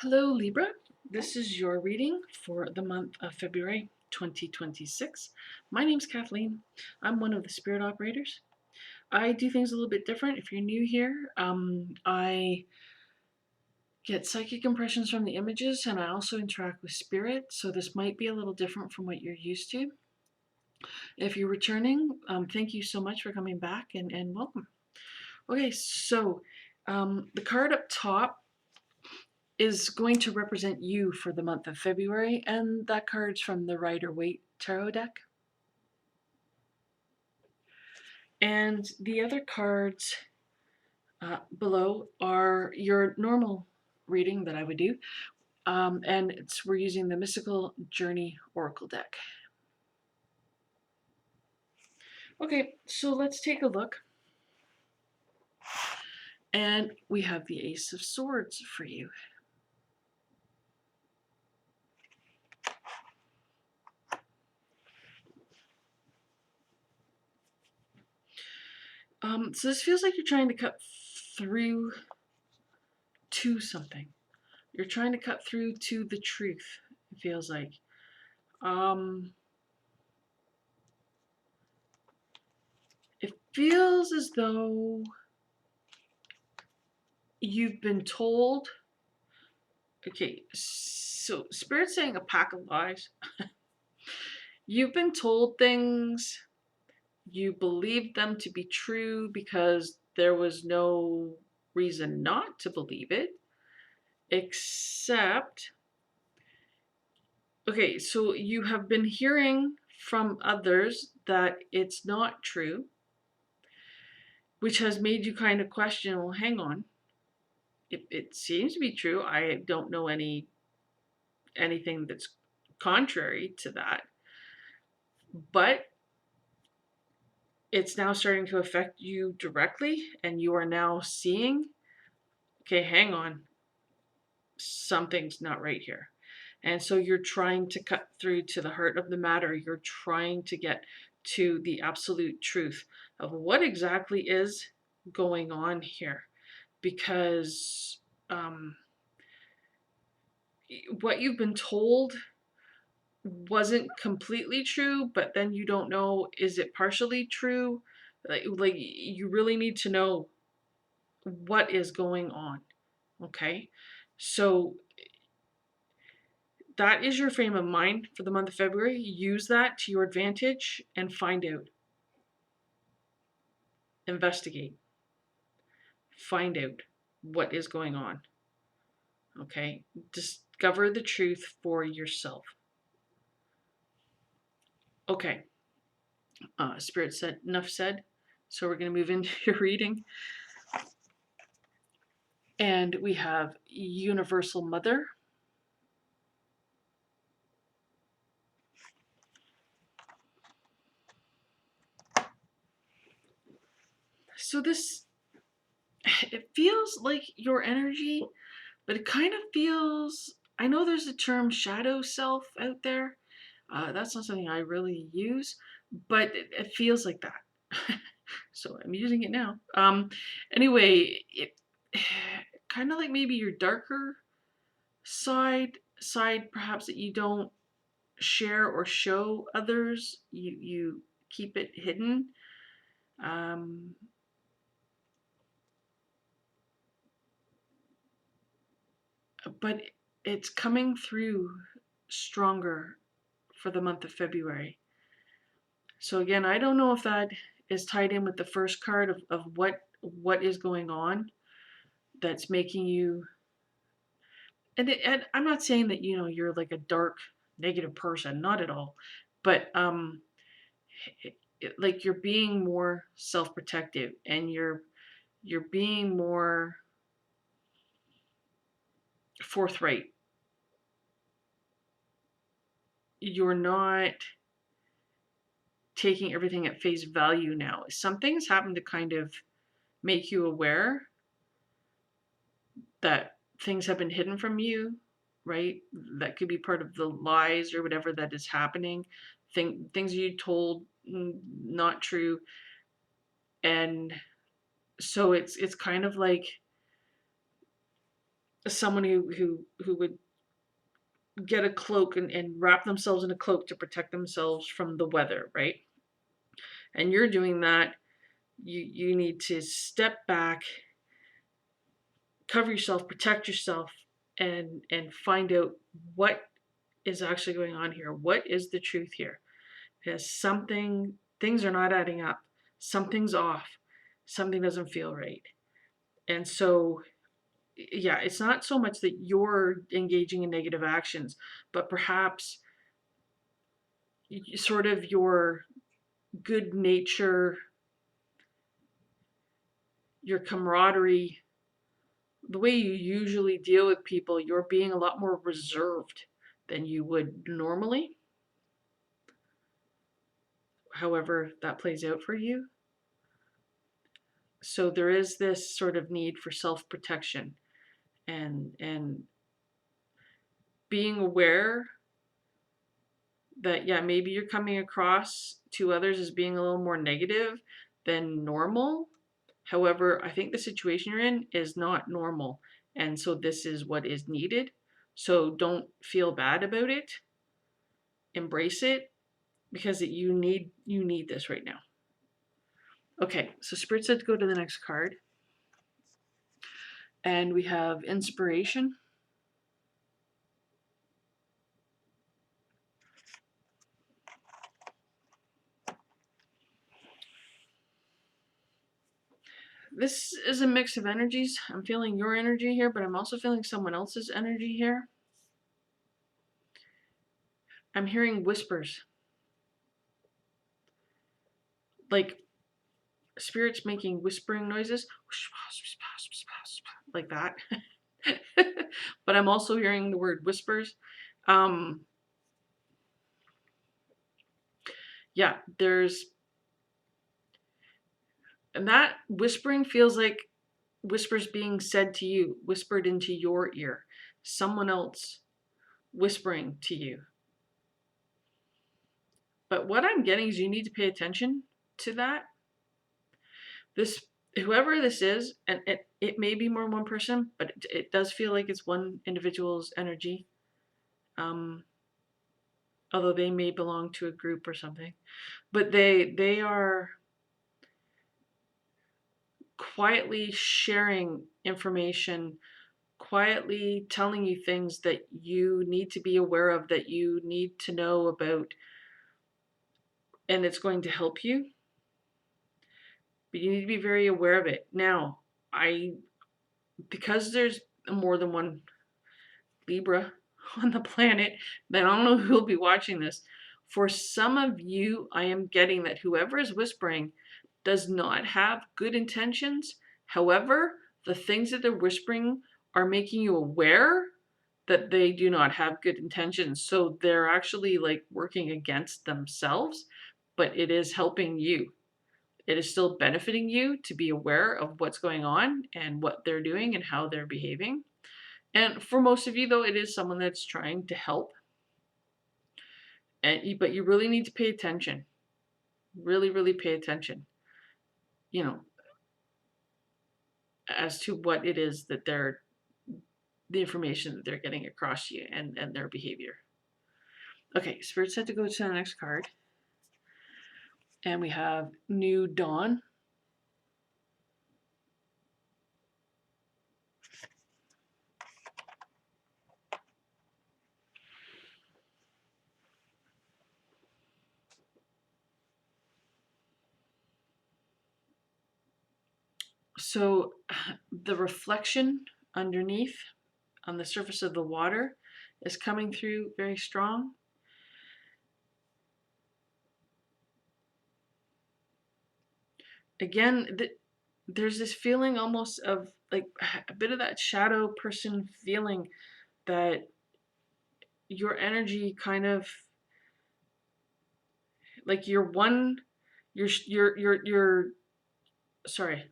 Hello Libra, this is your reading for the month of February 2026. My name's Kathleen. I'm one of the spirit operators. I do things a little bit different. If you're new here, I get psychic impressions from the images and I also interact with spirit, so this might be a little different from what you're used to. If you're returning, thank you so much for coming back and welcome. Okay, so the card up top is going to represent you for the month of February, and that card's from the Rider-Waite tarot deck. And the other cards below are your normal reading that I would do, and we're using the Mystical Journey Oracle deck. Okay, so let's take a look. And we have the Ace of Swords for you. So this feels like you're trying to cut through to something. You're trying to cut through to the truth, it feels like. It feels as though you've been told, okay, so Spirit's saying a pack of lies. You've been told things, you believed them to be true because there was no reason not to believe it, except, okay, so you have been hearing from others that it's not true, which has made you kind of question, well, hang on, it seems to be true. I don't know anything that's contrary to that, but it's now starting to affect you directly, and you are now seeing, okay, hang on, something's not right here. And so you're trying to cut through to the heart of the matter. You're trying to get to the absolute truth of what exactly is going on here, because what you've been told wasn't completely true, but then you don't know, is it partially true? Like you really need to know what is going on. Okay, so that is your frame of mind for the month of February. Use that to your advantage and find out. Investigate. Find out what is going on. Okay, discover the truth for yourself. Okay, Spirit said, enough said. So we're going to move into your reading. And we have Universal Mother. So this, it feels like your energy, but it kind of feels, I know there's a term shadow self out there. That's not something I really use, but it feels like that. So I'm using it now. Anyway, it kind of like maybe your darker side perhaps that you don't share or show others. You keep it hidden. But it's coming through stronger for the month of February. So again, I don't know if that is tied in with the first card of what is going on that's making you, and I'm not saying that you're like a dark negative person, not at all, but like you're being more self-protective, and you're being more forthright. You're not taking everything at face value now. Something's happened to kind of make you aware that things have been hidden from you, right? That could be part of the lies or whatever that is happening. Things you told not true. And so it's kind of like someone who would get a cloak and wrap themselves in a cloak to protect themselves from the weather, right? And you're doing that, you need to step back, cover yourself, protect yourself, and find out what is actually going on here. What is the truth here? Because things are not adding up. Something's off. Something doesn't feel right. And so, yeah, it's not so much that you're engaging in negative actions, but perhaps sort of your good nature, your camaraderie, the way you usually deal with people, you're being a lot more reserved than you would normally. However, that plays out for you. So there is this sort of need for self-protection and being aware that, yeah, maybe you're coming across to others as being a little more negative than normal. However, I think the situation you're in is not normal. And so this is what is needed. So don't feel bad about it. Embrace it, because you need this right now. Okay, so Spirit said to go to the next card. And we have inspiration. This is a mix of energies. I'm feeling your energy here, but I'm also feeling someone else's energy here. I'm hearing whispers. Like spirits making whispering noises. Like that. But I'm also hearing the word whispers. Yeah, and that whispering feels like whispers being said to you, whispered into your ear. Someone else whispering to you. But what I'm getting is you need to pay attention to that. This, whoever this is, and it may be more than one person, but it does feel like it's one individual's energy. Although they may belong to a group or something. But they are quietly sharing information, quietly telling you things that you need to be aware of, that you need to know about, and it's going to help you. But you need to be very aware of it. Now, because there's more than one Libra on the planet, then I don't know who'll be watching this. For some of you, I am getting that whoever is whispering does not have good intentions. However, the things that they're whispering are making you aware that they do not have good intentions. So they're actually like working against themselves, but it is helping you. It is still benefiting you to be aware of what's going on and what they're doing and how they're behaving. And for most of you, though, it is someone that's trying to help. But you really need to pay attention. Really, really pay attention. You know, as to what it is that the information that they're getting across to you and their behavior. Okay, Spirit said to go to the next card. And we have New Dawn. So the reflection underneath on the surface of the water is coming through very strong. Again, there's this feeling almost of like a bit of that shadow person feeling, that your energy kind of like you're sorry,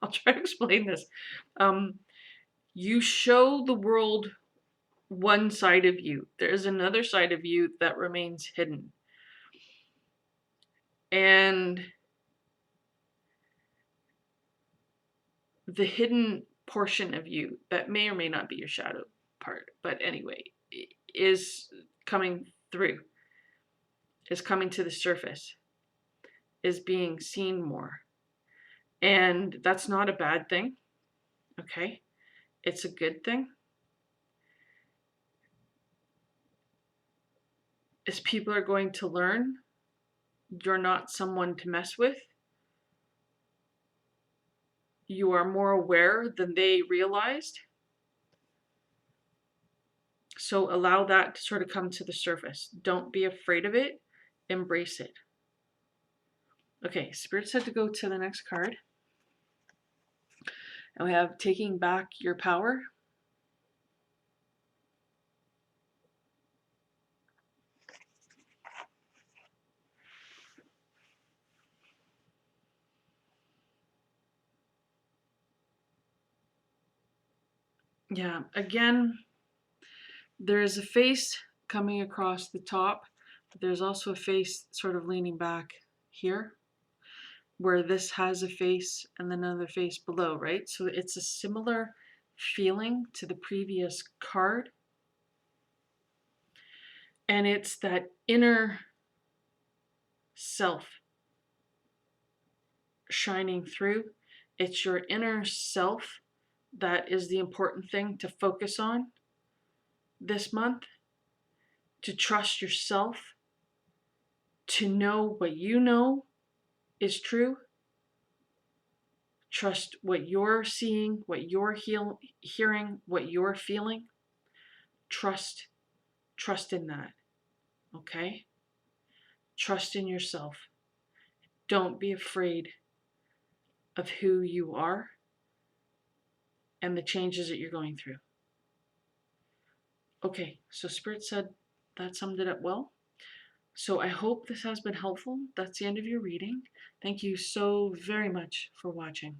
I'll try to explain this. You show the world one side of you. There is another side of you that remains hidden. And the hidden portion of you that may or may not be your shadow part, but anyway, is coming through, is coming to the surface, is being seen more. And that's not a bad thing, okay? It's a good thing. As people are going to learn, you're not someone to mess with. You are more aware than they realized. So allow that to sort of come to the surface. Don't be afraid of it. Embrace it. Okay, Spirit said to go to the next card. And we have taking back your power. Yeah, again, there is a face coming across the top, but there's also a face sort of leaning back here, where this has a face and then another face below, right? So it's a similar feeling to the previous card. And it's that inner self shining through. It's your inner self that is the important thing to focus on this month. To trust yourself, to know what you know is true. Trust what you're seeing, what you're hearing, what you're feeling. Trust in that, okay? Trust in yourself. Don't be afraid of who you are and the changes that you're going through. Okay, so Spirit said that summed it up well. So I hope this has been helpful. That's the end of your reading. Thank you so very much for watching.